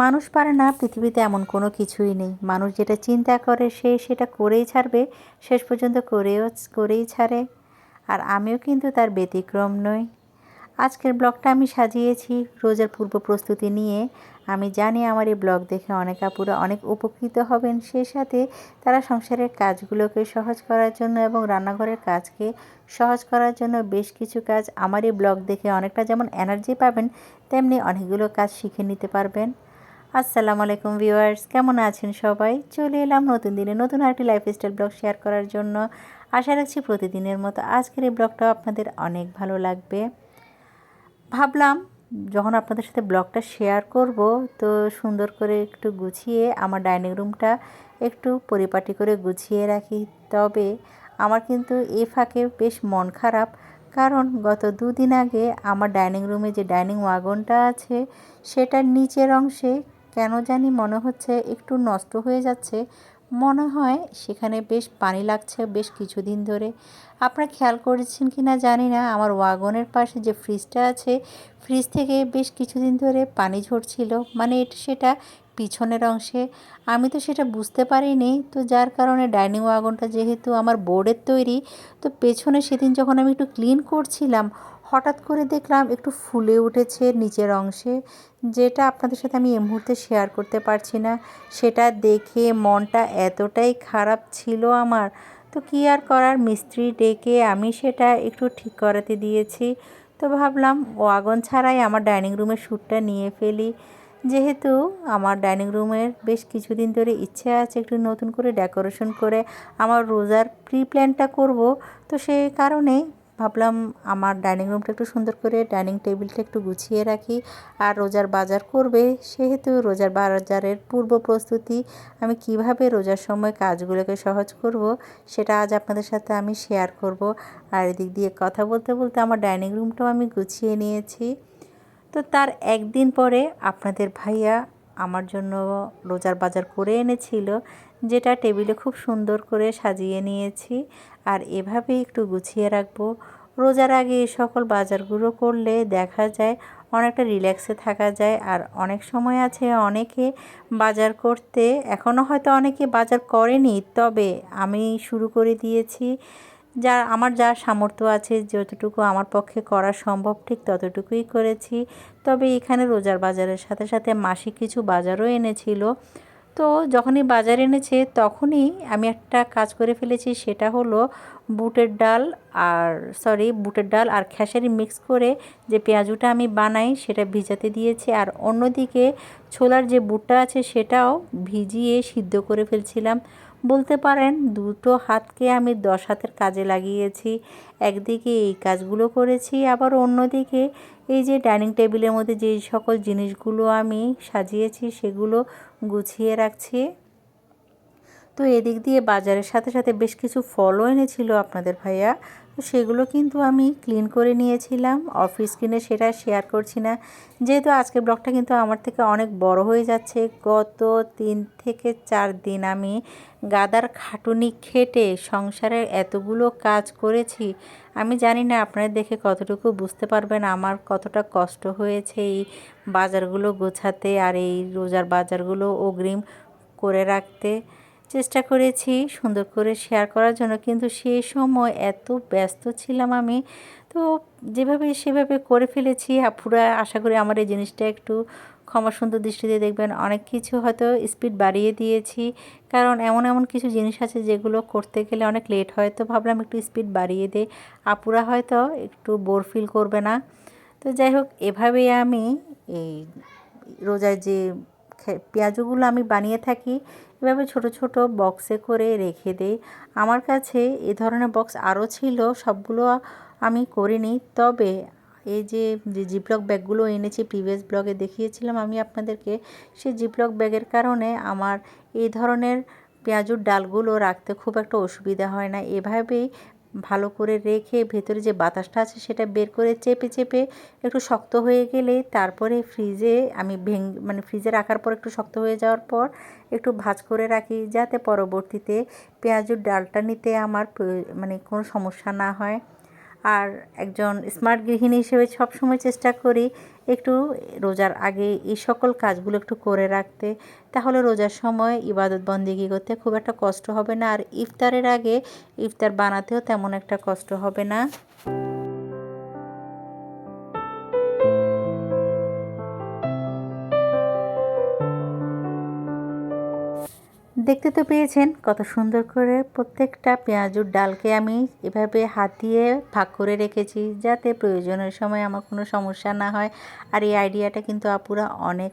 মানুষ পারে না পৃথিবীতে এমন কোনো কিছুই নেই। মানুষ যেটা চিন্তা করে সে সেটা করেই ছাড়বে, শেষ পর্যন্ত করেই ছাড়ে। আর আমিও কিন্তু তার ব্যতিক্রম নই। আজকের ব্লগটা আমি সাজিয়েছি রোজার পূর্ব প্রস্তুতি নিয়ে। আমি জানি আমার এই ব্লগ দেখে অনেক আপুরা অনেক উপকৃত হবেন, সেই সাথে তারা সংসারের কাজগুলোকে সহজ করার জন্য এবং রান্নাঘরের কাজকে সহজ করার জন্য বেশ কিছু কাজ আমার এই ব্লগ দেখে অনেকটা যেমন এনার্জি পাবেন, তেমনি অনেকগুলো কাজ শিখে নিতে পারবেন। আসসালামু আলাইকুম ভিউয়ার্স, কেমন আছেন সবাই? চলে এলাম নতুন দিনে নতুন আরেকটি লাইফস্টাইল ব্লগ শেয়ার করার জন্য। আশা রাখছি প্রতিদিনের মতো আজকের এই ব্লগটাও আপনাদের অনেক ভালো লাগবে। ভাবলাম যখন আপনাদের সাথে ব্লগটা শেয়ার করব, তো সুন্দর করে একটু গুছিয়ে আমার ডাইনিং রুমটা একটু পরিপাটি করে গুছিয়ে রাখি। তবে আমার কিন্তু এই ফাঁকে বেশ মন খারাপ, কারণ গত দুদিন আগে আমার ডাইনিং রুমে যে ডাইনিং ওয়াগনটা আছে সেটার নিচের অংশে কেন জানি মনে হচ্ছে একটু নষ্ট হয়ে যাচ্ছে। মনে হয় সেখানে বেশ পানি লাগছে বেশ কিছুদিন ধরে। আপনারা খেয়াল করেছেন কি না জানি না, আমার ওয়াগনের পাশে যে ফ্রিজটা আছে, ফ্রিজ থেকে বেশ কিছুদিন ধরে পানি ঝরছিল, মানে সেটা পিছনের অংশে। আমি তো সেটা বুঝতে পারিনি, তো যার কারণে ডাইনিং ওয়াগনটা যেহেতু আমার বোর্ডের তৈরি, তো পেছনে সেদিন যখন আমি একটু ক্লিন করছিলাম, হঠাৎ করে দেখলাম একটু ফুলে উঠেছে নিচের অংশে, যেটা আপনাদের সাথে আমি এই মুহূর্তে শেয়ার করতে পারছি না। সেটা দেখে মনটা এতটাই খারাপ ছিল আমার। তো কী আর করার, মিস্ত্রি ডেকে আমি সেটা একটু ঠিক করাতে দিয়েছি। তো ভাবলাম ওয়াগন ছাড়াই আমার ডাইনিং রুমের শ্যুটটা নিয়ে ফেলি, যেহেতু আমার ডাইনিং রুমের বেশ কিছুদিন ধরে ইচ্ছে আছে একটু নতুন করে ডেকোরেশন করে আমার রোজার প্রি প্ল্যানটা করব। তো সেই কারণেই ভাবলাম আমার ডাইনিং রুমটা একটু সুন্দর করে ডাইনিং টেবিলটা একটু গুছিয়ে রাখি। আর রোজার বাজার করবে, সেহেতু রোজার বাজারের পূর্ব প্রস্তুতি আমি কিভাবে রোজার সময় কাজগুলোকে সহজ করব সেটা আজ আপনাদের সাথে আমি শেয়ার করব। আর এদিক দিয়ে কথা বলতে বলতে আমার ডাইনিং রুমটাও আমি গুছিয়ে নিয়েছি। তো তার একদিন পরে আপনাদের ভাইয়া আমার জন্য রোজার বাজার করে এনেছিল, যেটা টেবিলে খুব সুন্দর করে সাজিয়ে নিয়েছি। আর এভাবেই একটু গুছিয়ে রাখবো। রোজার আগে এই সকল বাজারগুলো করলে দেখা যায় অনেকটা রিল্যাক্সে থাকা যায়। আর অনেক সময় আছে অনেকে বাজার করতে, এখনও হয়তো অনেকে বাজার করেনি, তবে আমি শুরু করে দিয়েছি। আমার যা সামর্থ্য আছে, যতটুকু আমার পক্ষে করা সম্ভব ঠিক ততটুকুই করেছি। তবে এখানে রোজার বাজারের সাথে সাথে মাসিক কিছু বাজারও এনেছিল। তো যখনই বাজার এনেছে তখনই আমি একটা কাজ করে ফেলেছি, সেটা হলো বুটের ডাল আর খেসারি মিক্স করে যে পেঁয়াজুটা আমি বানাই সেটা ভিজাতে দিয়েছি। আর অন্যদিকে ছোলার যে বুটটা আছে সেটাও ভিজিয়ে সিদ্ধ করে ফেলছিলাম। বলতে পারেন দুটো হাতকে আমি 10 হাতের কাজে লাগিয়েছি। একদিকে এই কাজগুলো করেছি, আবার অন্যদিকে এই যে ডাইনিং টেবিলের মধ্যে যেই সকল জিনিসগুলো আমি সাজিয়েছি সেগুলো গুছিয়ে রাখছি। তো এদিক দিয়ে বাজারের সাথে সাথে বেশ কিছু ফলও এনেছিল আপনাদের ভাইয়া। তো সেগুলো কিন্তু আমি ক্লিন করে নিয়েছিলাম। অফ স্ক্রিনে সেটা শেয়ার করছি না, যেহেতু আজকের ব্লগটা কিন্তু আমার থেকে অনেক বড় হয়ে যাচ্ছে। গত 3 থেকে 4 দিন আমি গাদার খাটুনি খেটে সংসারের এতগুলো কাজ করেছি। আমি জানি না আপনারা দেখে কতটুকু বুঝতে পারবেন আমার কতটা কষ্ট হয়েছে এই বাজারগুলো গোছাতে আর এই রোজার বাজারগুলো অগ্রিম করে রাখতে। চেষ্টা করেছি সুন্দর করে শেয়ার করার জন্য, কিন্তু সেই সময় এত ব্যস্ত ছিলাম আমি। তো যেভাবে সেভাবে করে ফেলেছি। আপুরা আশা করি আমার এই জিনিসটা একটু ক্ষমা সুন্দর দৃষ্টিতে দেখবেন। অনেক কিছু হয়তো স্পিড বাড়িয়ে দিয়েছি, কারণ এমন এমন কিছু জিনিস আছে যেগুলো করতে গেলে অনেক লেট হয়। তো ভাবলাম একটু স্পিড বাড়িয়ে দেই, আপুরা হয়তো একটু বোর ফিল করবে না। তো যাই হোক, এভাবেই আমি এই রোজার যে পেঁয়াজুগুলো আমি বানিয়ে থাকি, এভাবে ছোট ছোট বক্সে করে রেখে দেই। আমার কাছে এ ধরনের বক্স আরও ছিল, সবগুলো আমি করিনি। তবে এই যে জিপলক ব্যাগগুলো এনেছি, প্রিভিয়াস ব্লগে দেখিয়েছিলাম আমি আপনাদেরকে, সেই জিপলক ব্যাগের কারণে আমার এই ধরনের পেঁয়াজুর ডালগুলো রাখতে খুব একটা অসুবিধা হয় না। এভাবেই ভালো করে রেখে ভেতরে যে বাতাসটা আছে সেটা বের করে চেপে চেপে একটু শক্ত হয়ে গেলে তারপরে ফ্রিজে আমি ফ্রিজে রাখার পর একটু শক্ত হয়ে যাওয়ার পর একটু ভাঁজ করে রাখি, যাতে পরবর্তীতে পেঁয়াজুর ডালটা নিতে আমার কোনো সমস্যা না হয়। আর একজন স্মার্ট গৃহিণী হিসেবে সবসময় চেষ্টা করি একটু রোজার আগে এই সকল কাজগুলো একটু করে রাখতে, তাহলে রোজার সময় ইবাদত বন্দেগি করতে খুব একটা কষ্ট হবে না, আর ইফতারের আগে ইফতার বানাতেও তেমন একটা কষ্ট হবে না। দেখতে তো পেয়েছেন কত সুন্দর করে প্রত্যেকটা পেঁয়াজুর ডালকে আমি এভাবে হাত দিয়ে ভাগ করে রেখেছি, যাতে প্রয়োজনের সময় আমার কোনো সমস্যা না হয়। আর এই আইডিয়াটা কিন্তু আপুরা অনেক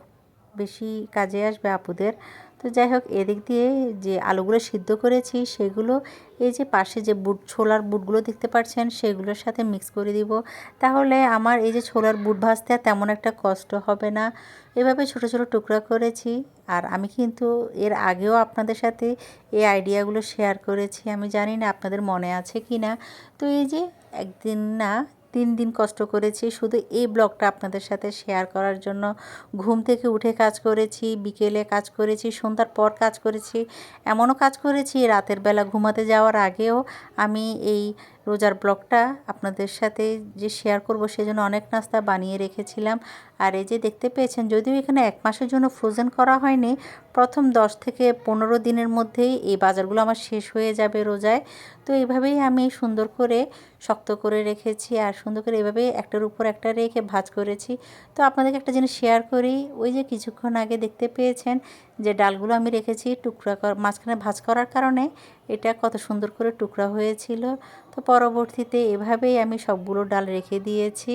বেশি কাজে আসবে আপুদের। তো যাই হোক, এদিক দিয়ে যে আলুগুলো সিদ্ধ করেছি সেগুলো এই যে পাশে যে ছোলার বুটগুলো দেখতে পাচ্ছেন সেগুলোর সাথে মিক্স করে দিব, তাহলে আমার এই যে ছোলার বুট ভাজতে আর তেমন একটা কষ্ট হবে না। এভাবে ছোট ছোট টুকরা করেছি। আর আমি কিন্তু এর আগেও আপনাদের সাথে এই আইডিয়াগুলো শেয়ার করেছি, আমি জানি না আপনাদের মনে আছে কি না। তো এই যে একদিন না 3 দিন কষ্ট করেছি শুধু এই ব্লগটা আপনাদের সাথে শেয়ার করার জন্য। ঘুম থেকে উঠে কাজ করেছি, বিকেলে কাজ করেছি, সন্ধ্যার পর কাজ করেছি, এমনও কাজ করেছি রাতের বেলা ঘুমাতে যাওয়ার আগেও আমি এই রোজার ব্লগটা আপনাদের সাথে যে শেয়ার করব সেজন্য অনেক নাস্তা বানিয়ে রেখেছিলাম। আর এই যে দেখতে পেয়েছেন, যদিও এখানে 1 মাসের জন্য ফ্রোজেন করা হয়নি, প্রথম 10 থেকে 15 দিনের মধ্যেই এই বাজারগুলো আমার শেষ হয়ে যাবে রোজায়। তো এইভাবেই আমি সুন্দর করে শক্ত করে রেখেছি, আর সুন্দর করে এভাবেই একটার উপর একটা রেখে ভাজ করেছি। তো আপনাদেরকে একটা জিনিস শেয়ার করি, ওই যে কিছুক্ষণ আগে দেখতে পেয়েছেন যে ডালগুলো আমি রেখেছি টুকরা মাঝখানে ভাজ করার কারণে এটা কত সুন্দর করে টুকরা হয়েছিল। তো পরবর্তীতে এভাবেই আমি সবগুলো ডাল রেখে দিয়েছি।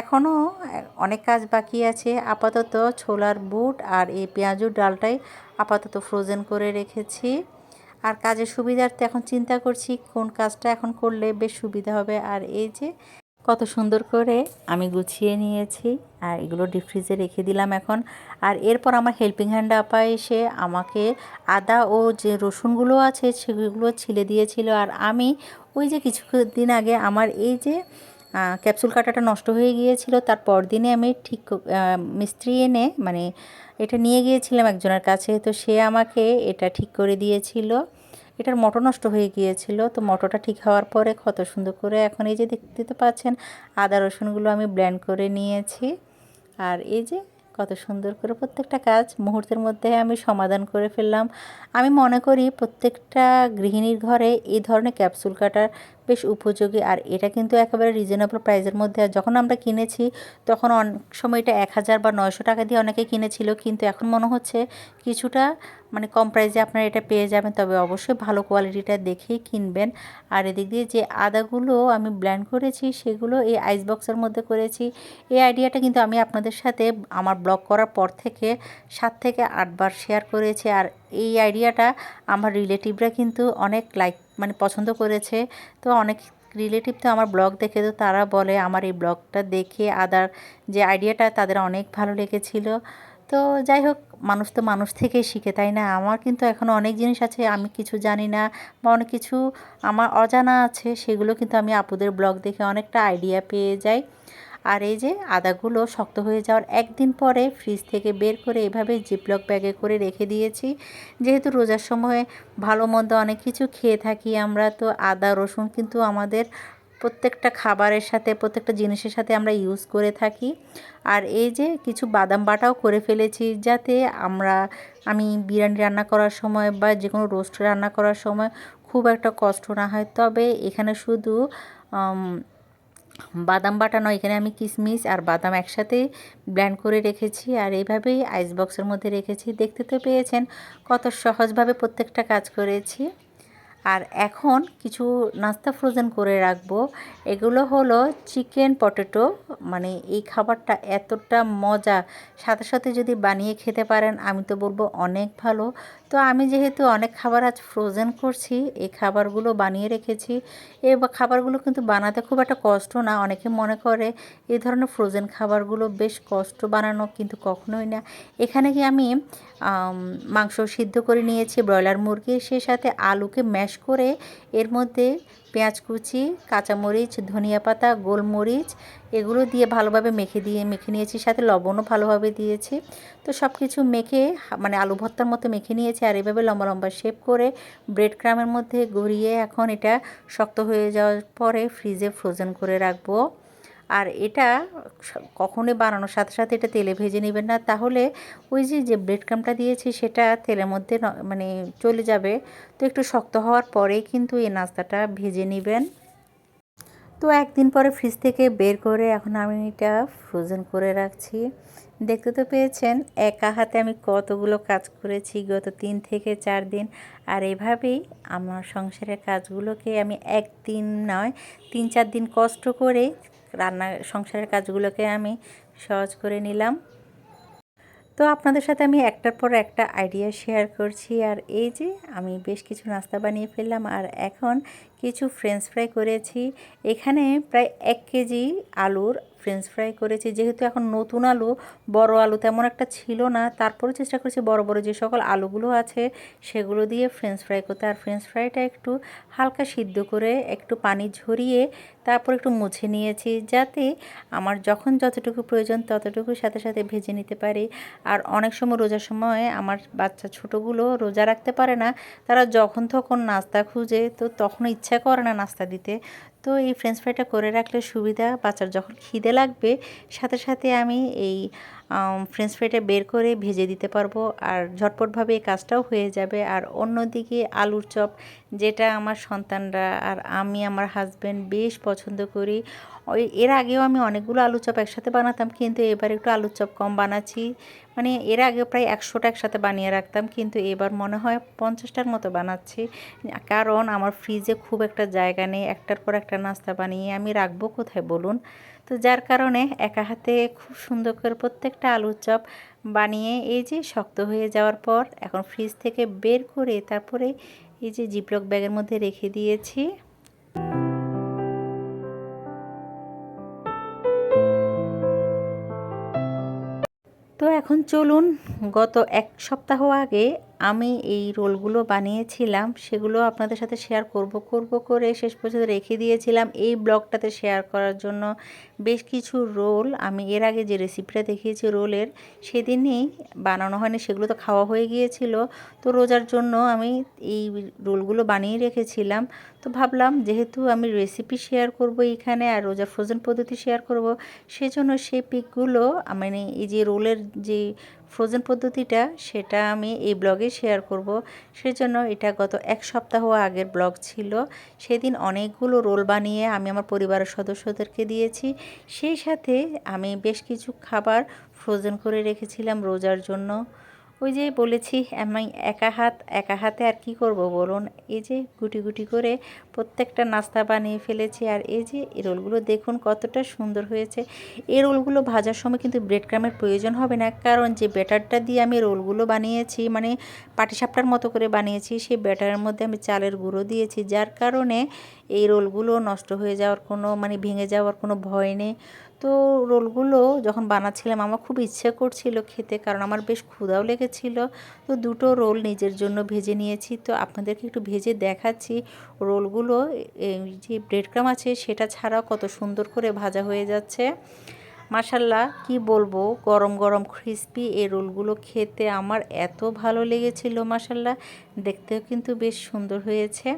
এখনও অনেক কাজ বাকি আছে। আপাতত ছোলার বুট আর এই পেঁয়াজুর ডালটাই আপাতত ফ্রোজেন করে রেখেছি। আর কাজের সুবিধার্থে এখন চিন্তা করছি কোন কাজটা এখন করলে বেশ সুবিধা হবে। আর এই যে কত সুন্দর করে আমি গুছিয়ে নিয়েছি, আর এগুলো ডিপ ফ্রিজে রেখে দিলাম এখন। আর এরপর আমার হেল্পিং হ্যান্ড আপা এসে আমাকে আদা ও যে রসুনগুলো আছে সেগুলো ছিলে দিয়েছিল। আর আমি ওই যে কিছুদিন আগে আমার এই যে ক্যাপসুল কাটাটা নষ্ট হয়ে গিয়েছিল, তার পরদিনে আমি ঠিক মিস্ত্রি এনে মানে এটা নিয়ে গিয়েছিলাম একজনের কাছে, তো সে আমাকে এটা ঠিক করে দিয়েছিল। এটার মোটর নষ্ট হয়ে গিয়েছিল, তো মোটরটা ঠিক হওয়ার পরে কত সুন্দর করে এখন এই যে দেখতে পাচ্ছেন আদা রসুনগুলো আমি ব্লেন্ড করে নিয়েছি। আর এই যে কত সুন্দর করে প্রত্যেকটা কাজ মুহূর্তের মধ্যে আমি সমাধান করে ফেললাম। আমি মনে করি প্রত্যেকটা গৃহিণীর ঘরে এই ধরনের ক্যাপসুল কাটার বেশ উপযোগী। আর এটা কিন্তু একেবারে রিজনেবল প্রাইসের মধ্যে। আর যখন আমরা কিনেছি তখন অনেক সময় এটা 1000 বা 900 টাকা দিয়ে অনেকে কিনেছিল, কিন্তু এখন মনে হচ্ছে কিছুটা মানে কম প্রাইসে আপনারা এটা পেয়ে যাবেন, তবে অবশ্যই ভালো কোয়ালিটিটা দেখেই কিনবেন। আর এদিক দিয়ে যে আদাগুলো আমি ব্লেন্ড করেছি সেগুলো এই আইস বক্সের মধ্যে করেছি। এই আইডিয়াটা কিন্তু আমি আপনাদের সাথে আমার ব্লগ করার পর থেকে 7 থেকে 8 বার শেয়ার করেছি। আর এই আইডিয়াটা আমার রিলেটিভরা কিন্তু অনেক মানে পছন্দ করেছে। তো অনেক রিলেটিভ তো আমার ব্লগ দেখে তো তারা বলে আমার এই ব্লগটা দেখে আদার যে আইডিয়াটা তাদের অনেক ভালো লেগেছিল। তো যাই হোক, মানুষ তো মানুষ থেকেই শিখে, তাই না? আমার কিন্তু এখনও অনেক জিনিস আছে আমি কিছু জানি না, বা অনেক কিছু আমার অজানা আছে, সেগুলো কিন্তু আমি আপুদের ব্লগ দেখে অনেকটা আইডিয়া পেয়ে যাই। আর এই যে আদাগুলো শক্ত হয়ে যাওয়ার একদিন পরে ফ্রিজ থেকে বের করে এভাবে জিপলক ব্যাগে করে রেখে দিয়েছি। যেহেতু রোজার সময় ভালো মন্দ অনেক কিছু খেয়ে থাকি আমরা, তো আদা রসুন কিন্তু আমাদের প্রত্যেকটা খাবারের সাথে প্রত্যেকটা জিনিসের সাথে আমরা ইউজ করে থাকি। আর এই যে কিছু বাদাম বাটাও করে ফেলেছি, যাতে আমি বিরিয়ানি রান্না করার সময় বা যে কোনো রোস্ট রান্না করার সময় খুব একটা কষ্ট না হয়। তবে এখানে শুধু বাদাম বাটা নয়, এখানে আমি কিশমিশ আর বাদাম একসাথে ব্লেন্ড করে রেখেছি, আর এইভাবেই আইস বক্সের মধ্যে রেখেছি। দেখতে তো পেয়েছেন কত সহজভাবে প্রত্যেকটা কাজ করেছি। আর এখন কিছু নাস্তা ফ্রোজেন করে রাখবো। এগুলো হলো চিকেন পটেটো, মানে এই খাবারটা এতটা মজা, সাথে সাথে যদি বানিয়ে খেতে পারেন আমি তো বলবো অনেক ভালো। তো আমি যেহেতু অনেক খাবার আজ ফ্রোজেন করছি, এই খাবারগুলো বানিয়ে রেখেছি। এই খাবারগুলো কিন্তু বানাতে খুব একটা কষ্ট না। অনেকে মনে করে এই ধরনের ফ্রোজেন খাবারগুলো বেশ কষ্ট বানানো, কিন্তু কখনোই না। এখানে কি আমি মাংস সিদ্ধ করে নিয়েছি ব্রয়লার মুরগি, সেই সাথে আলুকে ম্যাশ করে এর মধ্যে পেঁয়াজ কুচি, কাঁচামরিচ, ধনিয়া পাতা, গোলমরিচ এগুলো দিয়ে ভালোভাবে মেখে নিয়েছি, সাথে লবণও ভালোভাবে দিয়েছি। তো সব কিছু মেখে মানে আলু ভর্তার মতো মেখে নিয়েছি। আর এভাবে লম্বা লম্বা শেপ করে ব্রেড ক্রামের মধ্যে গড়িয়ে এখন এটা শক্ত হয়ে যাওয়ার পরে ফ্রিজে ফ্রোজেন করে রাখবো। আর এটা কখনোই বানানোর সাথে সাথে এটা তেলে ভেজে নেবেন না, তাহলে ওই যে ব্রেড ক্রামটা দিয়েছি সেটা তেলের মধ্যে মানে চলে যাবে। তো একটু শক্ত হওয়ার পরেই কিন্তু এই নাস্তাটা ভেজে নেবেন। তো একদিন পরে ফ্রিজ থেকে বের করে এখন আমি এটা ফ্রোজেন করে রাখছি। দেখতে তো পেয়েছেন একা হাতে আমি কতগুলো কাজ করেছি গত 3 থেকে 4 দিন। আর এভাবেই আমার সংসারের কাজগুলোকে আমি একদিন নয় 3-4 দিন কষ্ট করে সংসারের কাজগুলোকে আমি সহজ করে নিলাম। তো আপনাদের সাথে আমি একটার পর একটা আইডিয়া শেয়ার করছি। আর এই যে আমি বেশ কিছু নাস্তা বানিয়ে ফেললাম। আর এখন কিছু ফ্রেঞ্চ ফ্রাই করেছি। এখানে প্রায় 1 কেজি আলুর ফ্রেঞ্চ ফ্রাই করেছি। যেহেতু এখন নতুন আলু, বড় আলু তেমন একটা ছিল না, তারপরে চেষ্টা করেছি বড় বড় যে সকল আলুগুলো আছে সেগুলো দিয়ে ফ্রেঞ্চ ফ্রাই করতে। আর ফ্রেঞ্চ ফ্রাইটা একটু হালকা সিদ্ধ করে একটু পানি ঝরিয়ে তারপর একটু মুছে নিয়েছি, যাতে আমার যখন যতটুকু প্রয়োজন ততটুকুর সাথে সাথে ভেজে নিতে পারি। আর অনেক সময় রোজার সময় আমার বাচ্চা ছোটোগুলো রোজা রাখতে পারে না, তারা যখন তখন নাস্তা খুঁজে, তো তখন ইচ্ছা করে না নাস্তা দিতে। তো এই ফ্রেঞ্চ ফ্রাইটা করে রাখলে সুবিধা, বাচ্চার যখন খিদে লাগবে সাথে সাথে আমি এই ফ্রেঞ্চ ফ্রাইটা বের করে ভেজে দিতে পারবো, আর ঝটপটভাবে এই কাজটাও হয়ে যাবে। আর অন্যদিকে আলুর চপ, যেটা আমার সন্তানরা আর আমি আমার হাজব্যান্ড বেশ পছন্দ করি। এর আগেও আমি অনেকগুলো আলুর চপ একসাথে বানাতাম, কিন্তু এবার একটু আলুর চপ কম বানাচ্ছি। মানে এর আগে প্রায় 100টা একসাথে বানিয়ে রাখতাম, কিন্তু এবার মনে হয় 50টার মতো বানাচ্ছি। কারণ আমার ফ্রিজে খুব একটা জায়গা নেই, একটার পর একটা নাস্তা বানিয়ে আমি রাখবো কোথায় বলুন। তো যার কারণে একা হাতে খুব সুন্দর করে প্রত্যেকটা আলুর চপ বানিয়ে এই যে শক্ত হয়ে যাওয়ার পর এখন ফ্রিজ থেকে বের করে তারপরে এই যে জিপলক ব্যাগের মধ্যে রেখে দিয়েছি। তো এখন চলুন, গত 1 সপ্তাহ আগে আমি এই রোলগুলো বানিয়েছিলাম, সেগুলো আপনাদের সাথে শেয়ার করব করে শেষ পর্যন্ত রেখে দিয়েছিলাম এই ব্লগটাতে শেয়ার করার জন্য। বেশ কিছু রোল আমি এর আগে যে রেসিপিটা দেখিয়েছি রোলের, সেদিনই বানানো হয়নি, সেগুলো তো খাওয়া হয়ে গিয়েছিল। তো রোজার জন্য আমি এই রোলগুলো বানিয়ে রেখেছিলাম। তো ভাবলাম যেহেতু আমি রেসিপি শেয়ার করব এখানে আর রোজার ফ্রোজেন পদ্ধতি শেয়ার করব, সেজন্য সেই পিকগুলো মানে এই যে রোলের যে ফ্রোজেন পদ্ধতিটা সেটা আমি এই ব্লগে শেয়ার করব। সেজন্য এটা গত 1 সপ্তাহ আগের ব্লগ ছিল। সেদিন অনেকগুলো রোল বানিয়ে আমি আমার পরিবারের সদস্যদেরকে দিয়েছি, সেই সাথে আমি বেশ কিছু খাবার ফ্রোজেন করে রেখেছিলাম রোজার জন্য। ওই যে বলেছি আমি একা হাতে আর কি করব বলুন। এই যে গুটি গুটি করে প্রত্যেকটা নাস্তা বানিয়ে ফেলেছি। আর এই যে এই রোলগুলো দেখুন কতটা সুন্দর হয়েছে। এই রোলগুলো ভাজার সময় কিন্তু ব্রেড ক্রামের প্রয়োজন হবে না, কারণ যে ব্যাটারটা দিয়ে আমি রোলগুলো বানিয়েছি মানে পাটিসাপটার মতো করে বানিয়েছি, সেই ব্যাটারের মধ্যে আমি চালের গুঁড়ো দিয়েছি, যার কারণে এই রোলগুলো নষ্ট হয়ে যাওয়ার কোনো মানে ভেঙে যাওয়ার কোনো ভয় নেই। তো রোলগুলো যখন বানাচ্ছিলাম আমার খুব ইচ্ছে করছিল খেতে, কারণ আমার বেশ ক্ষুধাও লেগেছিল। তো দুটো রোল নিজের জন্য ভেজে নিয়েছি, তো আপনাদেরকে একটু ভেজে দেখাচ্ছি রোলগুলো। যে ব্রেড ক্রাম আছে সেটা ছাড়াও কত সুন্দর করে ভাজা হয়ে যাচ্ছে। মাশাল্লাহ কি বলবো, গরম গরম ক্রিস্পি এই রোলগুলো খেতে আমার এত ভালো লেগেছিল। মাশাল্লাহ দেখতেও কিন্তু বেশ সুন্দর হয়েছে।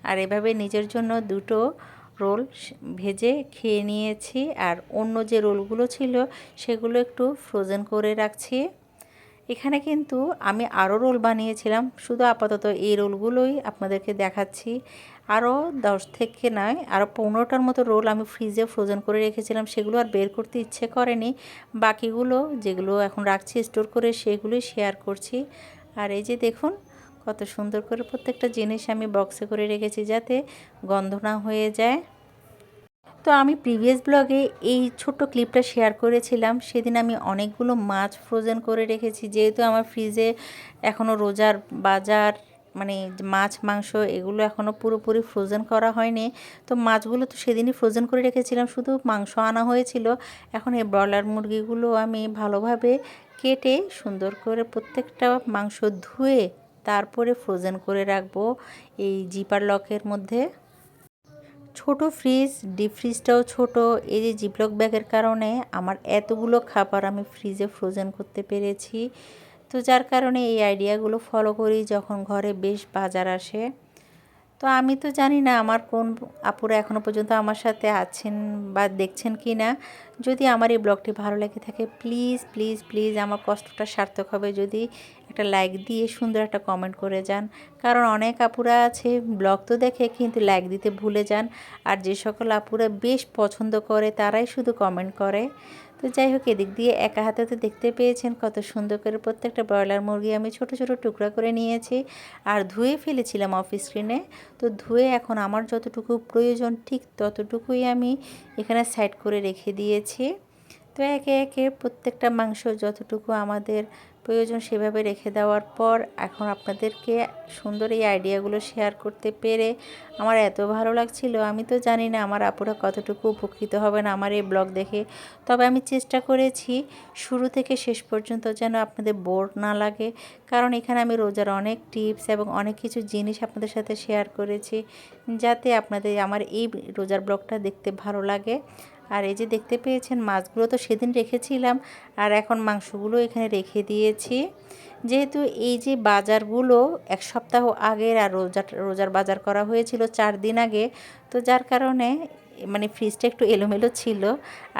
আর এভাবে নিজের জন্য দুটো রোল ভেজে খেয়ে নিয়েছি। আর অন্য যে রোলগুলো ছিল সেগুলো একটু ফ্রোজেন করে রাখছি। এখানে কিন্তু আমি আরও রোল বানিয়েছিলাম, শুধু আপাতত এই রোলগুলোই আপনাদেরকে দেখাচ্ছি। আরও 10 থেকে নয় আরও 15টার মতো রোল আমি ফ্রিজে ফ্রোজেন করে রেখেছিলাম, সেগুলো আর বের করতে ইচ্ছে করেনি। বাকিগুলো যেগুলো এখন রাখছি স্টোর করে সেগুলোই শেয়ার করছি। আর এই যে দেখুন কত সুন্দর করে প্রত্যেকটা জিনিস আমি বক্সে করে রেখেছি যাতে গন্ধ না হয়ে যায়। তো আমি প্রিভিয়াস ব্লগে এই ছোট্ট ক্লিপটা শেয়ার করেছিলাম, সেদিন আমি অনেকগুলো মাছ ফ্রোজেন করে রেখেছি, যেহেতু আমার ফ্রিজে এখনও রোজার বাজার মানে মাছ মাংস এগুলো এখনও পুরোপুরি ফ্রোজেন করা হয়নি। তো মাছগুলো তো সেদিনই ফ্রোজেন করে রেখেছিলাম, শুধু মাংস আনা হয়েছিল। এখন এই ব্রয়লার মুরগিগুলো আমি ভালোভাবে কেটে সুন্দর করে প্রত্যেকটা মাংস ধুয়ে তারপরে ফ্রোজেন করে রাখবো এই জিপার লকের মধ্যে। ছোট ফ্রিজ, ডিপ ফ্রিজটাও ছোট। এই যে জিপলক ব্যাগের কারণে আমার এতগুলো খাবার আমি ফ্রিজে ফ্রোজেন করতে পেরেছি। তো যার কারণে এই আইডিয়াগুলো ফলো করি যখন ঘরে বেশ বাজার আসে। তো আমি তো জানি না আমার কোন আপুরা এখনও পর্যন্ত আমার সাথে আছেন বা দেখছেন কি না। যদি আমার এই ব্লগটি ভালো লেগে থাকে প্লিজ প্লিজ প্লিজ আমার কষ্টটা সার্থক হবে যদি একটা লাইক দিয়ে সুন্দর একটা কমেন্ট করে যান। কারণ অনেক আপুরা আছে ব্লগ তো দেখে কিন্তু লাইক দিতে ভুলে যান। আর যে সকল আপুরা বেশ পছন্দ করে তারাই শুধু কমেন্ট করে। তো যাই হোক, এদিক দিয়ে একা হাতে তো দেখতে পেয়েছেন কত সুন্দর করে প্রত্যেকটা ব্রয়লার মুরগি আমি ছোট ছোট টুকরা করে নিয়েছি আর ধুয়ে ফেলেছিলাম অফ স্ক্রিনে। তো ধুয়ে এখন আমার যতটুকু প্রয়োজন ঠিক ততটুকুই আমি এখানে সাইড করে রেখে দিয়েছি। তো একে একে প্রত্যেকটা মাংস যতটুকু আমাদের প্রয়োজন সেভাবে রেখে দেওয়ার পর এখন আপনাদেরকে সুন্দর এই আইডিয়াগুলো শেয়ার করতে পেরে আমার এত ভালো লাগছিল। আমি তো জানি না আমার আপুরা কতটুকু উপকৃত হবেন আমার এই ব্লগ দেখে। তবে আমি চেষ্টা করেছি শুরু থেকে শেষ পর্যন্ত যেন আপনাদের বোর না লাগে, কারণ এখানে আমি রোজার অনেক টিপস এবং অনেক কিছু জিনিস আপনাদের সাথে শেয়ার করেছি যাতে আপনাদের আমার এই রোজার ব্লগটা দেখতে ভালো লাগে। আর এই যে দেখতে পেয়েছেন মাছগুলো তো সেদিন রেখেছিলাম আর এখন মাংসগুলো এখানে রেখে দিয়েছি। যেহেতু এই যে বাজারগুলো এক সপ্তাহ আগের আর রোজার বাজার করা হয়েছিল 4 দিন আগে, তো যার কারণে মানে ফ্রিজটা একটু এলোমেলো ছিল।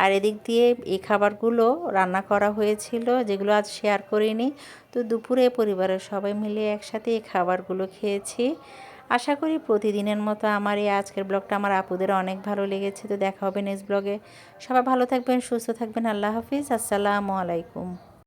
আর এদিক দিয়ে এই খাবারগুলো রান্না করা হয়েছিল যেগুলো আজ শেয়ার করিনি। তো দুপুরে পরিবারের সবাই মিলে একসাথে এই খাবারগুলো খেয়েছি। আশা করি প্রতিদিনের মতো আমার এই আজকের ব্লগটা আমার আপুদের অনেক ভালো লেগেছে। তো দেখা হবে নেক্সট ব্লগে। সবাই ভালো থাকবেন, সুস্থ থাকবেন। আল্লাহ হাফিজ, আসসালামু আলাইকুম।